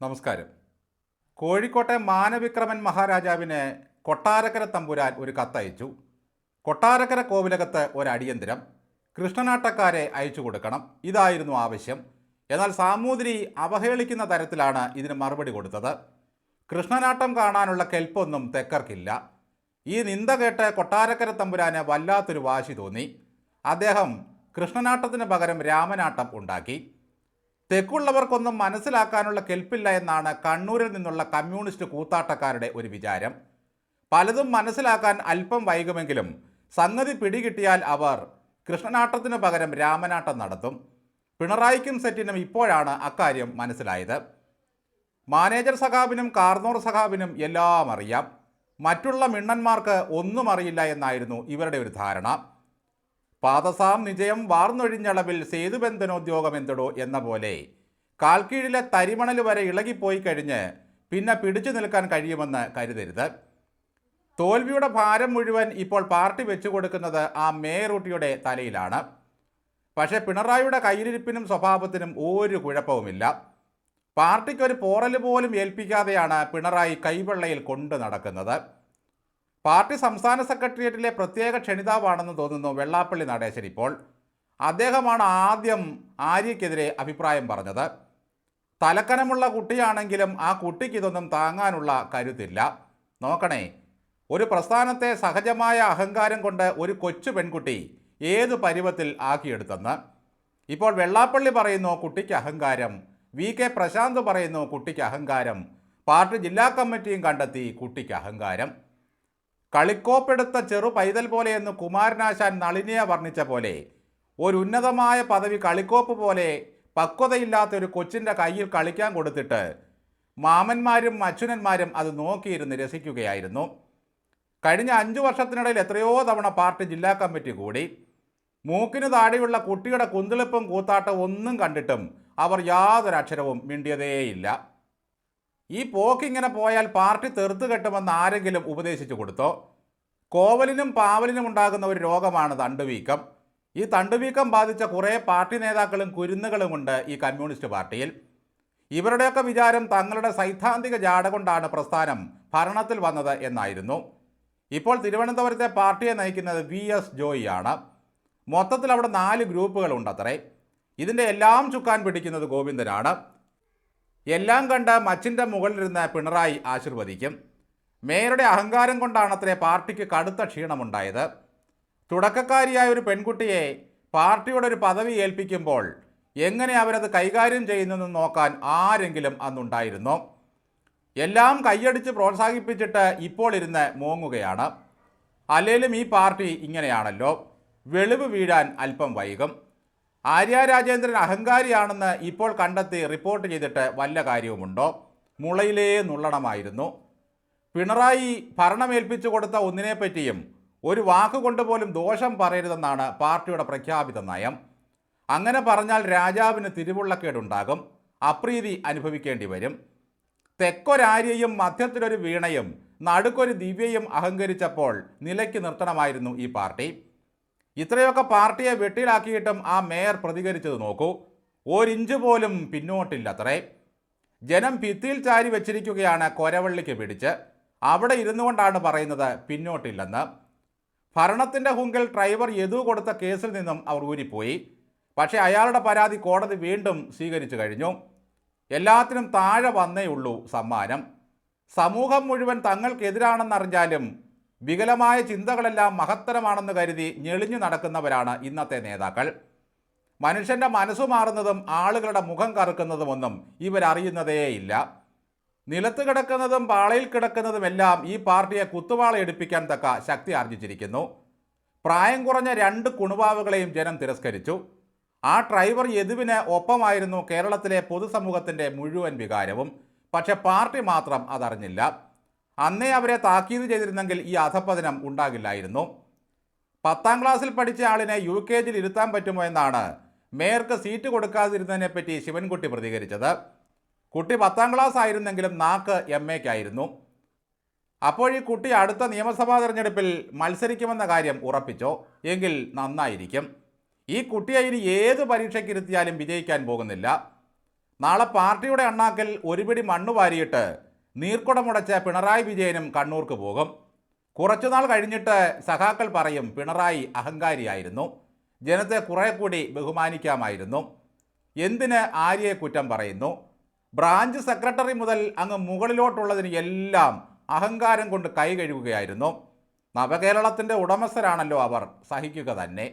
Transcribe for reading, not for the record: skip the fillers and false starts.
നമസ്കാരം. കോഴിക്കോട്ടെ മാനവിക്രമൻ മഹാരാജാവിന് കൊട്ടാരക്കര തമ്പുരാൻ ഒരു കത്തയച്ചു. കൊട്ടാരക്കര കോവിലകത്ത് ഒരടിയന്തരം, കൃഷ്ണനാട്ടക്കാരെ അയച്ചു കൊടുക്കണം, ഇതായിരുന്നു ആവശ്യം. എന്നാൽ സാമൂതിരി അവഹേളിക്കുന്ന തരത്തിലാണ് ഇതിന് മറുപടി കൊടുത്തത്. കൃഷ്ണനാട്ടം കാണാനുള്ള കെൽപ്പൊന്നും തെക്കർക്കില്ല. ഈ നിന്ദ കേട്ട് കൊട്ടാരക്കര തമ്പുരാന് വല്ലാത്തൊരു വാശി തോന്നി. അദ്ദേഹം കൃഷ്ണനാട്ടത്തിന് പകരം രാമനാട്ടം ഉണ്ടാക്കി. തെക്കുള്ളവർക്കൊന്നും മനസ്സിലാക്കാനുള്ള കെൽപ്പില്ല എന്നാണ് കണ്ണൂരിൽ നിന്നുള്ള കമ്മ്യൂണിസ്റ്റ് കൂത്താട്ടക്കാരുടെ ഒരു വിചാരം. പലതും മനസ്സിലാക്കാൻ അല്പം വൈകുമെങ്കിലും സംഗതി പിടികിട്ടിയാൽ അവർ കൃഷ്ണനാട്ടത്തിന് പകരം രാമനാട്ടം നടത്തും. പിണറായിക്കും സെറ്റിനും ഇപ്പോഴാണ് അക്കാര്യം മനസ്സിലായത്. മാനേജർ സഖാബിനും കാർന്നോർ സഖാബിനും എല്ലാം അറിയാം, മറ്റുള്ള മിണ്ണന്മാർക്ക് ഒന്നും അറിയില്ല എന്നായിരുന്നു ഇവരുടെ ഒരു ധാരണ. പാദസാം നിജയം വാർന്നൊഴിഞ്ഞളവിൽ സേതുബന്ധനോദ്യോഗം എന്തടോ എന്ന പോലെ കാൽക്കീഴിലെ തരിമണൽ വരെ ഇളകിപ്പോയി കഴിഞ്ഞ് പിന്നെ പിടിച്ചു നിൽക്കാൻ കഴിയുമെന്ന് കരുതരുത്. തോൽവിയുടെ ഭാരം മുഴുവൻ ഇപ്പോൾ പാർട്ടി വെച്ചു കൊടുക്കുന്നത് ആ മേയറൂട്ടിയുടെ തലയിലാണ്. പക്ഷേ പിണറായിയുടെ കയ്യിലിരിപ്പിനും സ്വഭാവത്തിനും ഒരു കുഴപ്പവുമില്ല. പാർട്ടിക്കൊരു പോറൽ പോലും ഏൽപ്പിക്കാതെയാണ് പിണറായി കൈവെള്ളയിൽ കൊണ്ടു നടക്കുന്നത്. പാർട്ടി സംസ്ഥാന സെക്രട്ടേറിയറ്റിലെ പ്രത്യേക ക്ഷണിതാവാണെന്ന് തോന്നുന്നു വെള്ളാപ്പള്ളി നടേശൻ. ഇപ്പോൾ അദ്ദേഹമാണ് ആദ്യം ആര്യയ്ക്കെതിരെ അഭിപ്രായം പറഞ്ഞത്. തലക്കനമുള്ള കുട്ടിയാണെങ്കിലും ആ കുട്ടിക്ക് ഇതൊന്നും താങ്ങാനുള്ള കരുത്തില്ല. നോക്കണേ, ഒരു പ്രസ്ഥാനത്തെ സഹജമായ അഹങ്കാരം കൊണ്ട് ഒരു കൊച്ചു പെൺകുട്ടി ഏതു പരുവത്തിൽ ആക്കിയെടുത്തെന്ന്. ഇപ്പോൾ വെള്ളാപ്പള്ളി പറയുന്നു കുട്ടിക്ക് അഹങ്കാരം, വി കെ പ്രശാന്ത് പറയുന്നു കുട്ടിക്ക് അഹങ്കാരം, പാർട്ടി ജില്ലാ കമ്മിറ്റിയും കണ്ടെത്തി കുട്ടിക്ക് അഹങ്കാരം. കളിക്കോപ്പെടുത്ത ചെറു പൈതൽ പോലെയെന്ന് കുമാരനാശാൻ നളിനിയെ വർണ്ണിച്ച പോലെ ഒരു ഉന്നതമായ പദവി കളിക്കോപ്പ് പോലെ പക്വതയില്ലാത്ത ഒരു കൊച്ചിൻ്റെ കയ്യിൽ കളിക്കാൻ കൊടുത്തിട്ട് മാമന്മാരും അച്ഛനന്മാരും അത് നോക്കിയിരുന്ന് രസിക്കുകയായിരുന്നു. കഴിഞ്ഞ 5 വർഷത്തിനിടയിൽ എത്രയോ തവണ പാർട്ടി ജില്ലാ കമ്മിറ്റി കൂടി. മൂക്കിന് താഴെയുള്ള കുട്ടിയുടെ കുന്തിളിപ്പും കൂത്താട്ടം ഒന്നും കണ്ടിട്ടും അവർ യാതൊരക്ഷരവും മിണ്ടിയതേയില്ല. ഈ പോക്കിങ്ങനെ പോയാൽ പാർട്ടി തെറുത്തു കെട്ടുമെന്ന് ആരെങ്കിലും ഉപദേശിച്ചു കൊടുത്തോ? കോവലിനും പാവലിനും ഉണ്ടാകുന്ന ഒരു രോഗമാണ് തണ്ടുവീക്കം. ഈ തണ്ടുവീക്കം ബാധിച്ച കുറേ പാർട്ടി നേതാക്കളും കുരുന്നുകളുമുണ്ട് ഈ കമ്മ്യൂണിസ്റ്റ് പാർട്ടിയിൽ. ഇവരുടെയൊക്കെ വിചാരം തങ്ങളുടെ സൈദ്ധാന്തിക ജാട കൊണ്ടാണ് പ്രസ്ഥാനം ഭരണത്തിൽ വന്നത് എന്നായിരുന്നു. ഇപ്പോൾ തിരുവനന്തപുരത്തെ പാർട്ടിയെ നയിക്കുന്നത് VS ജോയി ആണ്. മൊത്തത്തിൽ അവിടെ 4 ഗ്രൂപ്പുകളുണ്ടത്രേ. ഇതിൻ്റെ എല്ലാം ചുക്കാൻ പിടിക്കുന്നത് ഗോവിന്ദനാണ്. എല്ലാം കണ്ട് മച്ചിൻ്റെ മുകളിലിരുന്ന് പിണറായി ആശീർവദിക്കും. മേയറുടെ അഹങ്കാരം കൊണ്ടാണത്രേ പാർട്ടിക്ക് കടുത്ത ക്ഷീണമുണ്ടായത്. തുടക്കക്കാരിയായ ഒരു പെൺകുട്ടിയെ പാർട്ടിയുടെ ഒരു പദവി ഏൽപ്പിക്കുമ്പോൾ എങ്ങനെ അവരത് കൈകാര്യം ചെയ്യുന്നെന്ന് നോക്കാൻ ആരെങ്കിലും അന്നുണ്ടായിരുന്നോ? എല്ലാം കൈയടിച്ച് പ്രോത്സാഹിപ്പിച്ചിട്ട് ഇപ്പോൾ ഇരുന്ന് മോങ്ങുകയാണ്. അല്ലേലും ഈ പാർട്ടി ഇങ്ങനെയാണല്ലോ, വെളിവ് വീഴാൻ അല്പം വൈകും. ആര്യ രാജേന്ദ്രൻ അഹങ്കാരിയാണെന്ന് ഇപ്പോൾ കണ്ടെത്തി റിപ്പോർട്ട് ചെയ്തിട്ട് വല്ല കാര്യവുമുണ്ടോ? മുളയിലേ നുള്ളണമായിരുന്നു. പിണറായി ഭരണമേൽപ്പിച്ചു കൊടുത്ത ഒന്നിനെപ്പറ്റിയും ഒരു വാക്കുകൊണ്ട് പോലും ദോഷം പറയരുതെന്നാണ് പാർട്ടിയുടെ പ്രഖ്യാപിത നയം. അങ്ങനെ പറഞ്ഞാൽ രാജാവിന് തിരുവുള്ളക്കേടുണ്ടാകും, അപ്രീതി അനുഭവിക്കേണ്ടി വരും. തെക്കൊരാര്യയും മധ്യത്തിലൊരു വീണയും നടുക്കൊരു ദിവ്യയും അഹങ്കരിച്ചപ്പോൾ നിലയ്ക്ക് നിർത്തണമായിരുന്നു ഈ പാർട്ടി. ഇത്രയൊക്കെ പാർട്ടിയെ വെട്ടിലാക്കിയിട്ടും ആ മേയർ പ്രതികരിച്ചത് നോക്കൂ. ഒരിഞ്ച് പോലും പിന്നോട്ടില്ലത്രേ. ജനം ഭിത്തിയിൽ ചാരി വെച്ചിരിക്കുകയാണ് കൊരവള്ളിക്ക് പിടിച്ച്. അവിടെ ഇരുന്നു കൊണ്ടാണ് പറയുന്നത് പിന്നോട്ടില്ലെന്ന്. ഭരണത്തിൻ്റെ ഹുങ്കിൽ ഡ്രൈവർ യദു കൊടുത്ത കേസിൽ നിന്നും അവർ ഊരിപ്പോയി. പക്ഷേ അയാളുടെ പരാതി കോടതി വീണ്ടും സ്വീകരിച്ചു കഴിഞ്ഞു. എല്ലാത്തിനും താഴെ വന്നേ ഉള്ളൂ സമ്മാനം. സമൂഹം മുഴുവൻ തങ്ങൾക്കെതിരാണെന്നറിഞ്ഞാലും വികലമായ ചിന്തകളെല്ലാം മഹത്തരമാണെന്ന് കരുതി ഞെളിഞ്ഞു നടക്കുന്നവരാണ് ഇന്നത്തെ നേതാക്കൾ. മനുഷ്യൻ്റെ മനസ്സു മാറുന്നതും ആളുകളുടെ മുഖം കറുക്കുന്നതുമൊന്നും ഇവരറിയുന്നതേയില്ല. നിലത്ത് കിടക്കുന്നതും പാളയിൽ കിടക്കുന്നതുമെല്ലാം ഈ പാർട്ടിയെ കുത്തുവാളയെടുപ്പിക്കാൻ തക്ക ശക്തി ആർജിച്ചിരിക്കുന്നു. പ്രായം കുറഞ്ഞ 2 കുണുവാവുകളെയും ജനം തിരസ്കരിച്ചു. ആ ഡ്രൈവർ യദുവിന് ഒപ്പമായിരുന്നു കേരളത്തിലെ പൊതുസമൂഹത്തിൻ്റെ മുഴുവൻ വികാരവും. പക്ഷെ പാർട്ടി മാത്രം അതറിഞ്ഞില്ല. അന്നേ അവരെ താക്കീത് ചെയ്തിരുന്നെങ്കിൽ ഈ അധപ്പതനം ഉണ്ടാകില്ലായിരുന്നു. 10ാം ക്ലാസ്സിൽ പഠിച്ച ആളിനെ UKGയിൽ ഇരുത്താൻ പറ്റുമോ എന്നാണ് മേയർക്ക് സീറ്റ് കൊടുക്കാതിരുന്നതിനെപ്പറ്റി ശിവൻകുട്ടി പ്രതികരിച്ചത്. കുട്ടി 10ാം ക്ലാസ് ആയിരുന്നെങ്കിലും നാക്ക് MAക്കായിരുന്നു. അപ്പോൾ ഈ കുട്ടി അടുത്ത നിയമസഭാ തെരഞ്ഞെടുപ്പിൽ മത്സരിക്കുമെന്ന കാര്യം ഉറപ്പിച്ചോ? എങ്കിൽ നന്നായിരിക്കും. ഈ കുട്ടിയെ ഇനി ഏത് പരീക്ഷയ്ക്കിരുത്തിയാലും വിജയിക്കാൻ പോകുന്നില്ല. നാളെ പാർട്ടിയുടെ അണ്ണാക്കിൽ ഒരു പിടി മണ്ണ് വാരിയിട്ട് നീർക്കുടമുടച്ച പിണറായി വിജയനും കണ്ണൂർക്ക് പോകും. കുറച്ചുനാൾ കഴിഞ്ഞിട്ട് സഖാക്കൾ പറയും പിണറായി അഹങ്കാരിയായിരുന്നു, ജനത്തെ കുറെ കൂടി ബഹുമാനിക്കാമായിരുന്നു. എന്തിന് ആര്യയെ കുറ്റം പറയുന്നു? ബ്രാഞ്ച് സെക്രട്ടറി മുതൽ അങ്ങ് മുകളിലോട്ടുള്ളതിന് എല്ലാം അഹങ്കാരം കൊണ്ട് കൈ കഴുകുകയായിരുന്നു. നവകേരളത്തിൻ്റെ ഉടമസ്ഥരാണല്ലോ അവർ, സഹിക്കുക തന്നെ.